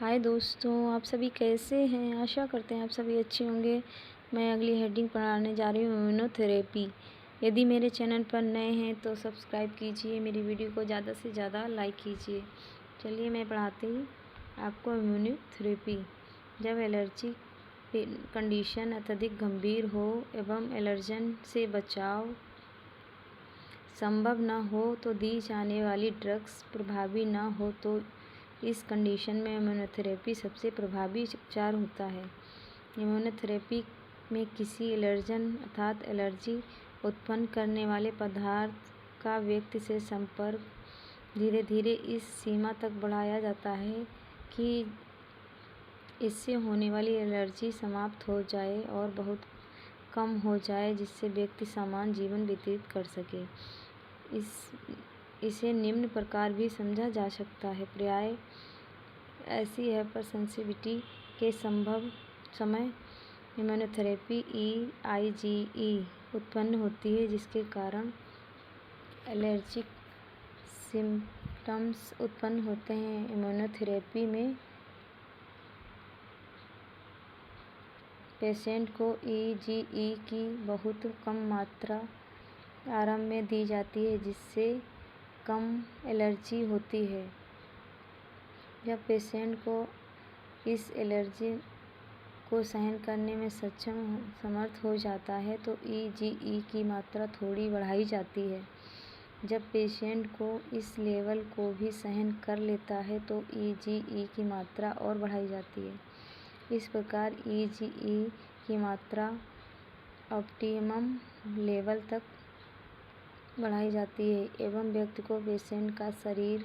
हाय दोस्तों, आप सभी कैसे हैं। आशा करते हैं आप सभी अच्छे होंगे। मैं अगली हेडिंग पढ़ाने जा रही हूँ इम्यूनोथेरेपी। यदि मेरे चैनल पर नए हैं तो सब्सक्राइब कीजिए, मेरी वीडियो को ज़्यादा से ज़्यादा लाइक कीजिए। चलिए मैं पढ़ाती हूँ आपको इम्यूनोथेरेपी। जब एलर्जी कंडीशन अत्यधिक गंभीर हो एवं एलर्जन से बचाव संभव न हो तो दी जाने वाली ड्रग्स प्रभावी न हो तो इस कंडीशन में इम्यूनोथेरेपी सबसे प्रभावी उपचार होता है। इम्यूनोथेरेपी में किसी एलर्जन अर्थात एलर्जी उत्पन्न करने वाले पदार्थ का व्यक्ति से संपर्क धीरे धीरे इस सीमा तक बढ़ाया जाता है कि इससे होने वाली एलर्जी समाप्त हो जाए और बहुत कम हो जाए, जिससे व्यक्ति सामान्य जीवन व्यतीत कर सके। इसे निम्न प्रकार भी समझा जा सकता है। प्राय ऐसी हाइपरसेंसिटिविटी के समय इम्यूनोथेरेपी IgE उत्पन्न होती है, जिसके कारण एलर्जिक सिम्पटम्स उत्पन्न होते हैं। इम्यूनोथेरेपी में पेशेंट को IgE की बहुत कम मात्रा आरंभ में दी जाती है, जिससे कम एलर्जी होती है। जब पेशेंट को इस एलर्जी को सहन करने में समर्थ हो जाता है तो IgE की मात्रा थोड़ी बढ़ाई जाती है। जब पेशेंट को इस लेवल को भी सहन कर लेता है तो IgE की मात्रा और बढ़ाई जाती है। इस प्रकार IgE की मात्रा ऑप्टिमम लेवल तक बढ़ाई जाती है एवं व्यक्ति को पेशेंट का शरीर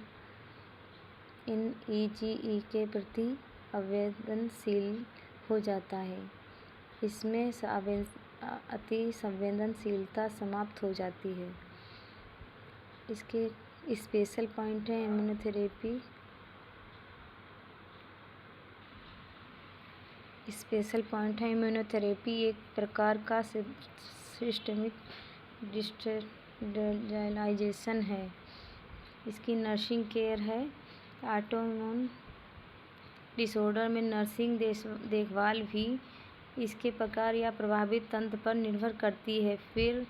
इन IgE के प्रति संवेदनशील हो जाता है। इसमें अति संवेदनशीलता समाप्त हो जाती है। इसके स्पेशल पॉइंट है इम्यूनोथेरेपी। एक प्रकार का सिस्टमिक डिस्टेबलाइजेशन है। इसकी नर्सिंग केयर है। ऑटोइम्यून डिसऑर्डर में नर्सिंग देखभाल भी इसके प्रकार या प्रभावित तंत्र पर निर्भर करती है। फिर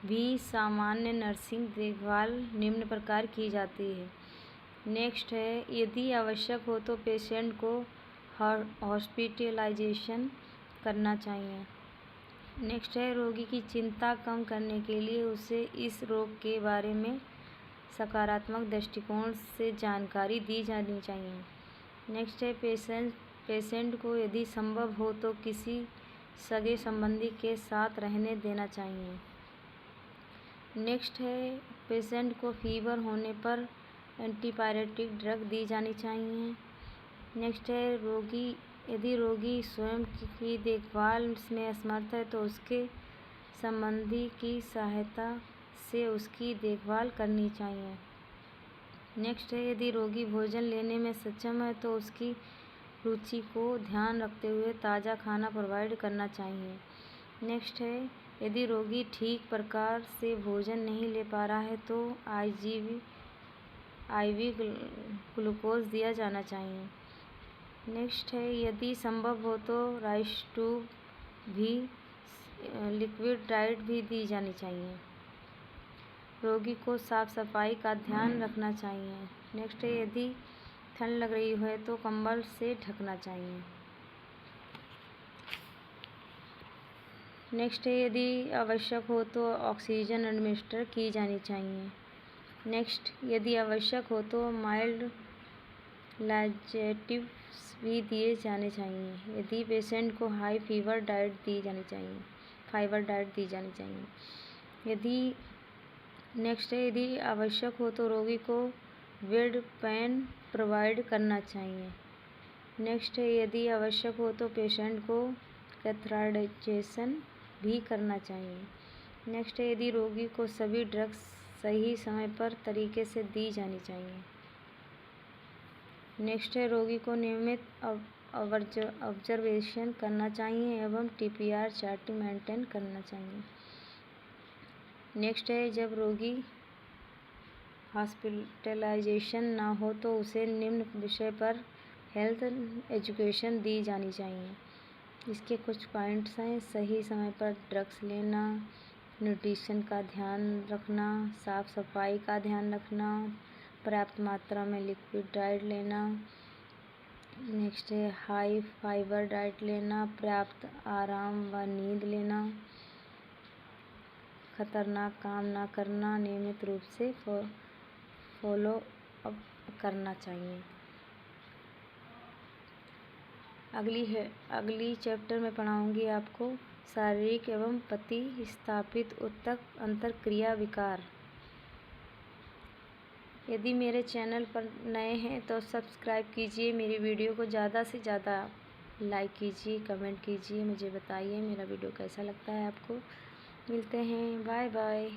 भी सामान्य नर्सिंग देखभाल निम्न प्रकार की जाती है। नेक्स्ट है, यदि आवश्यक हो तो पेशेंट को हॉस्पिटलाइजेशन करना चाहिए। नेक्स्ट है, रोगी की चिंता कम करने के लिए उसे इस रोग के बारे में सकारात्मक दृष्टिकोण से जानकारी दी जानी चाहिए। नेक्स्ट है, पेशेंट को यदि संभव हो तो किसी सगे संबंधी के साथ रहने देना चाहिए। नेक्स्ट है, पेशेंट को फीवर होने पर एंटीपायरेटिक ड्रग दी जानी चाहिए। नेक्स्ट है, यदि रोगी स्वयं की देखभाल में असमर्थ है तो उसके संबंधी की सहायता से उसकी देखभाल करनी चाहिए। नेक्स्ट है, यदि रोगी भोजन लेने में सक्षम है तो उसकी रुचि को ध्यान रखते हुए ताज़ा खाना प्रोवाइड करना चाहिए। नेक्स्ट है, यदि रोगी ठीक प्रकार से भोजन नहीं ले पा रहा है तो IV ग्लूकोज दिया जाना चाहिए। नेक्स्ट है, यदि संभव हो तो राइस ट्यूब भी लिक्विड डाइट भी दी जानी चाहिए। रोगी को साफ सफाई का ध्यान रखना चाहिए। नेक्स्ट है, यदि ठंड लग रही है तो कंबल से ढकना चाहिए। नेक्स्ट है, यदि आवश्यक हो तो ऑक्सीजन एडमिनिस्टर की जानी चाहिए। नेक्स्ट, यदि आवश्यक हो तो माइल्ड लाजेटिव्स भी दिए जाने चाहिए। यदि पेशेंट को हाई फाइबर डाइट दी जानी चाहिए। नेक्स्ट है, यदि आवश्यक हो तो रोगी को बेड पैन प्रोवाइड करना चाहिए। नेक्स्ट है, यदि आवश्यक हो तो पेशेंट को कैथेटराइजेशन भी करना चाहिए। नेक्स्ट है, यदि रोगी को सभी ड्रग्स सही समय पर तरीके से दी जानी चाहिए। नेक्स्ट है, रोगी को नियमित ऑब्जर्वेशन करना चाहिए एवं TPR चार्ट मेंटेन करना चाहिए। नेक्स्ट है, जब रोगी हॉस्पिटलाइजेशन ना हो तो उसे निम्न विषय पर हेल्थ एजुकेशन दी जानी चाहिए। इसके कुछ पॉइंट्स हैं: सही समय पर ड्रग्स लेना, न्यूट्रिशन का ध्यान रखना, साफ सफाई का ध्यान रखना, पर्याप्त मात्रा में लिक्विड डाइट लेना। नेक्स्ट है हाई फाइबर डाइट लेना, पर्याप्त आराम व नींद लेना, खतरनाक काम ना करना, नियमित रूप से फॉलो अप करना चाहिए। अगली चैप्टर में पढ़ाऊँगी आपको शारीरिक एवं प्रतिस्थापित ऊतक अंतरक्रिया विकार। यदि मेरे चैनल पर नए हैं तो सब्सक्राइब कीजिए, मेरी वीडियो को ज़्यादा से ज़्यादा लाइक कीजिए, कमेंट कीजिए, मुझे बताइए मेरा वीडियो कैसा लगता है आपको। मिलते हैं, बाय बाय।